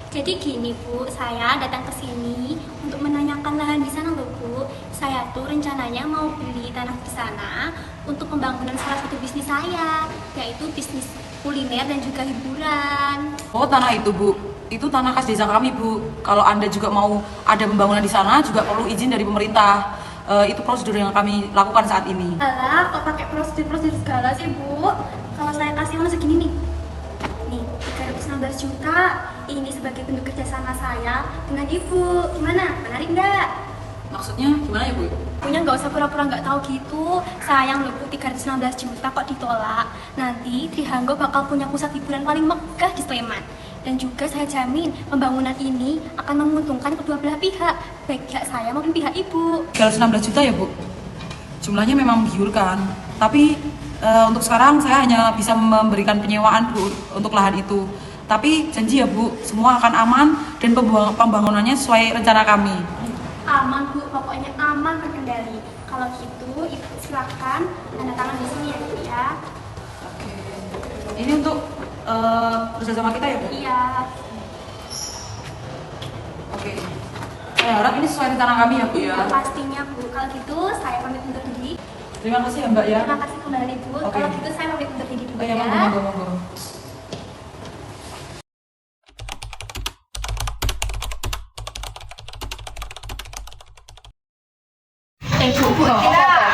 Jadi gini Bu, saya datang ke sini untuk menanyakan lahan di sana loh Bu. Saya tuh rencananya mau beli tanah di sana untuk pembangunan salah satu bisnis saya, yaitu bisnis kuliner dan juga hiburan. Oh, tanah itu Bu, itu tanah khas desa kami Bu. Kalau Anda juga mau ada pembangunan di sana juga perlu izin dari pemerintah. Itu prosedur yang kami lakukan saat ini. Alah, kok pakai prosedur segala sih Bu? Kalau saya kasih uang segini nih, 316 juta, ini sebagai bentuk kerjasama saya dengan Ibu. Gimana? Menarik nggak? Maksudnya gimana ya Bu? Punya nggak usah pura-pura nggak tahu gitu. Sayang loh Bu, 316 juta kok ditolak. Nanti Trihanggo bakal punya pusat hiburan paling megah di Sleman. Dan juga saya jamin pembangunan ini akan menguntungkan kedua belah pihak, baik pihak saya maupun pihak Ibu. 316 juta ya Bu? Jumlahnya memang menggiurkan. Tapi untuk sekarang saya hanya bisa memberikan penyewaan Bu untuk lahan itu. Tapi janji ya Bu, semua akan aman dan pembangunannya sesuai rencana kami. Aman Bu, pokoknya aman terkendali. Kalau gitu, Ibu silakan tanda tangan di sini ya Bu ya. Oke. Ini untuk kerjasama kita ya Bu? Iya. Oke. Saya harap ini sesuai rencana kami ya Bu ya. Iya pastinya Bu. Kalau gitu saya pamit undur diri. Terima kasih ya Mbak ya. Terima kasih kembali Bu. Oke. Kalau gitu saya pamit undur diri dulu Oke, ya. monggo.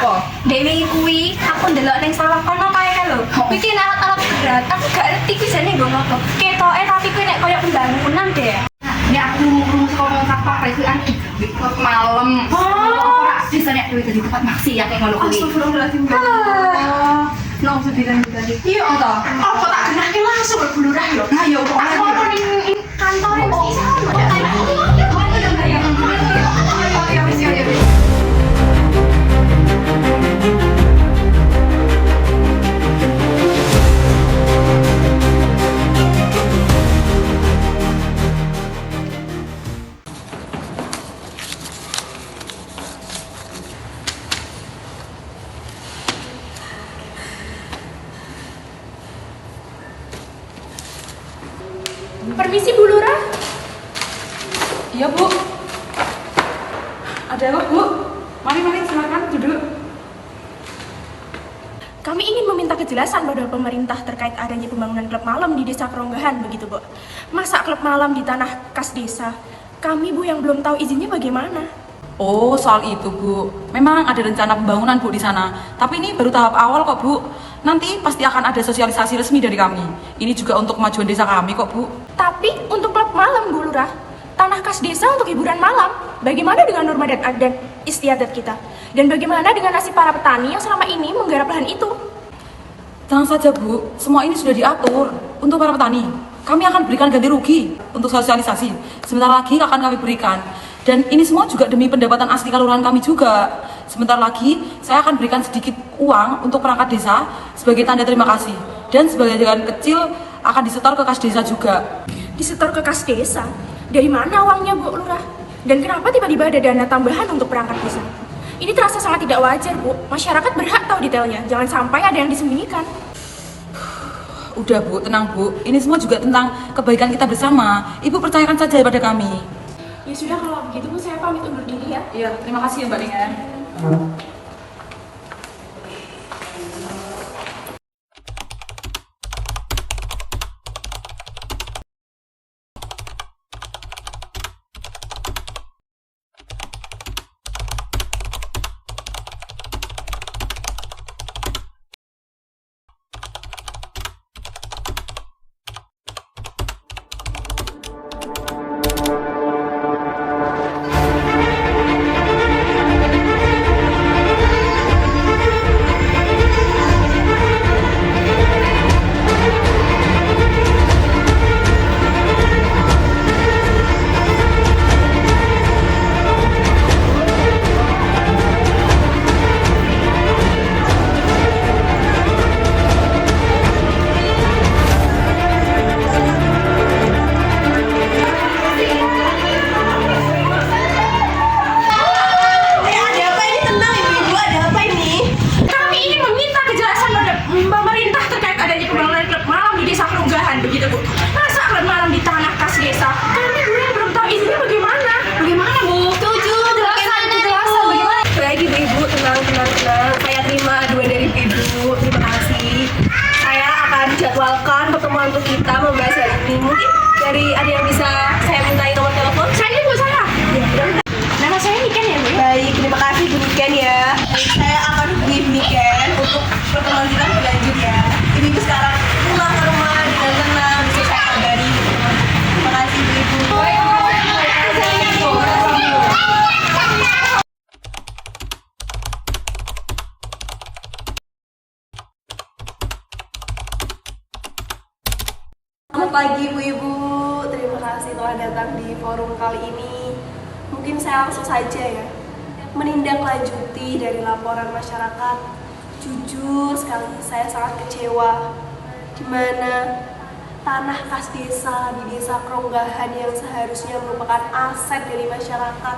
Bu, Dewi kuwi aku ndelok ning sawah kono kae lho. Kuwi ki alat-alat berat. Aku gak ngerti kuwi jane nggo ngopo. Ketoke tapi kuwi nek koyo pembangunan deh. Ini aku ngurung sekolah kakak perasaan di klub malam. Ora bisa nek duit di tempat maksiat kayak ngono kuwi. Astagfirullahaladzim. No usah dilanjut. Iya toh. Apa tak kenake langsung ke lurah lho. Nah yo kok Aku ning kantor mesti sama. Permisi Bu Lurah. Iya Bu. Ada apa Bu? Mari silakan duduk. Kami ingin meminta kejelasan pada pemerintah terkait adanya pembangunan klub malam di Desa Keronggahan, begitu Bu. Masa klub malam di tanah kas desa? Kami Bu yang belum tahu izinnya bagaimana? Oh, soal itu Bu. Memang ada rencana pembangunan Bu di sana. Tapi ini baru tahap awal kok Bu. Nanti pasti akan ada sosialisasi resmi dari kami. Ini juga untuk kemajuan desa kami kok Bu. Tapi untuk klub malam Bu Lurah, tanah kas desa untuk hiburan malam, bagaimana dengan norma dan adat istiadat kita? Dan bagaimana dengan nasib para petani yang selama ini menggarap lahan itu? Tenang saja Bu, semua ini sudah diatur untuk para petani. Kami akan berikan ganti rugi untuk sosialisasi. Sebentar lagi akan kami berikan. Dan ini semua juga demi pendapatan asli kelurahan kami juga. Sebentar lagi saya akan berikan sedikit uang untuk perangkat desa sebagai tanda terima kasih. Dan sebagian kecil akan disetor ke kas desa juga. Disetor ke kas desa? Dari mana uangnya Bu Lurah? Dan kenapa tiba-tiba ada dana tambahan untuk perangkat desa? Ini terasa sangat tidak wajar Bu. Masyarakat berhak tahu detailnya. Jangan sampai ada yang disembunyikan. Udah Bu, tenang Bu. Ini semua juga tentang kebaikan kita bersama. Ibu percayakan saja pada kami. Ya sudah kalau begitu Bu, saya pamit undur diri ya. Iya, terima kasih ya Mbak Ningen. kasih telah datang di forum kali ini. Mungkin saya langsung saja ya, menindaklanjuti dari laporan masyarakat. Jujur sekali, saya sangat kecewa di mana tanah kas desa di desa Kronggahan yang seharusnya merupakan aset dari masyarakat,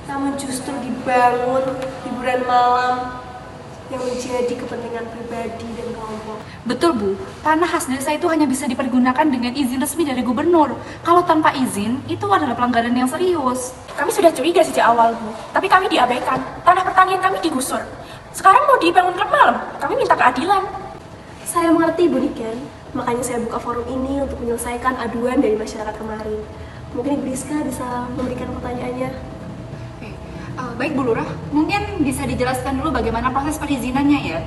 namun justru dibangun hiburan malam yang menjadi kepentingan pribadi dan kelompok. Betul Bu, tanah khas desa itu hanya bisa dipergunakan dengan izin resmi dari gubernur. Kalau tanpa izin, itu adalah pelanggaran yang serius. Kami sudah curiga sejak awal, Bu. Tapi kami diabaikan. Tanah pertanian kami digusur. Sekarang mau dibangun klub malam. Kami minta keadilan. Saya mengerti Bu Niken, makanya saya buka forum ini untuk menyelesaikan aduan dari masyarakat kemarin. Mungkin Ibu Rizka bisa memberikan pertanyaannya. Baik Bu Lurah, mungkin bisa dijelaskan dulu bagaimana proses perizinannya ya?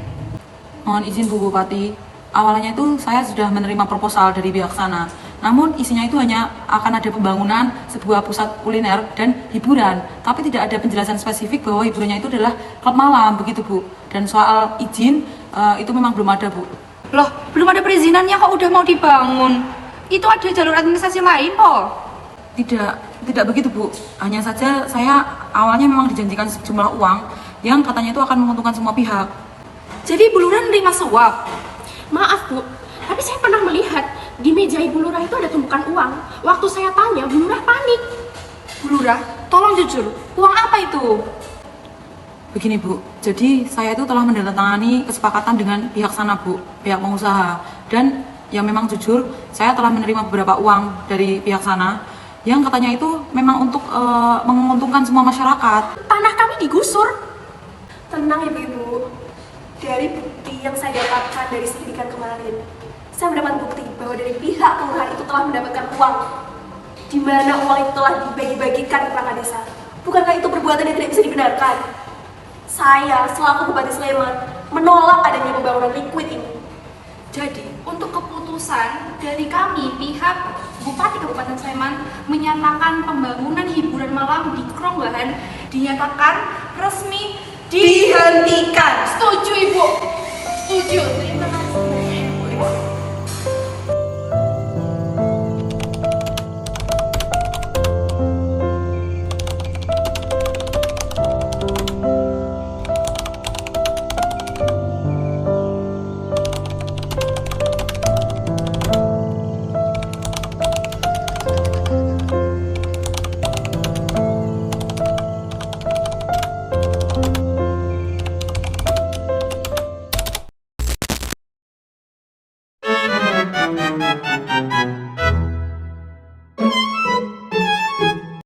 Mohon izin Bu Bupati, awalnya itu saya sudah menerima proposal dari pihak sana. Namun isinya itu hanya akan ada pembangunan sebuah pusat kuliner dan hiburan, tapi tidak ada penjelasan spesifik bahwa hiburannya itu adalah klub malam, begitu Bu. Dan soal izin, itu memang belum ada Bu. Loh, belum ada perizinannya kok udah mau dibangun? Itu ada jalur administrasi lain kok. Tidak begitu Bu. Hanya saja saya awalnya memang dijanjikan sejumlah uang yang katanya itu akan menguntungkan semua pihak. Jadi Bu Lurah nerima suap? Maaf, Bu. Tapi saya pernah melihat di meja Ibu Lurah itu ada tumpukan uang. Waktu saya tanya, Bu Lurah panik. Bu Lurah, tolong jujur, uang apa itu? Begini Bu, jadi saya itu telah menandatangani kesepakatan dengan pihak sana Bu, pihak pengusaha. Dan yang memang jujur, saya telah menerima beberapa uang dari pihak sana yang katanya itu memang untuk menguntungkan semua masyarakat. Tanah kami digusur. Tenang Ibu-Ibu, dari bukti yang saya dapatkan dari sidikan kemarin, saya mendapat bukti bahwa dari pihak kelurahan itu telah mendapatkan uang, di mana uang itu telah dibagi-bagikan ke perangkat desa. Bukankah itu perbuatan yang tidak bisa dibenarkan? Saya selaku Bupati Sleman menolak adanya pembangunan liquid ini. Jadi, untuk keputusan dari kami, pihak Bupati Kabupaten Sleman menyatakan pembangunan hiburan malam di Kronggahan dinyatakan resmi dihentikan. Setuju, Ibu. Setuju. Terima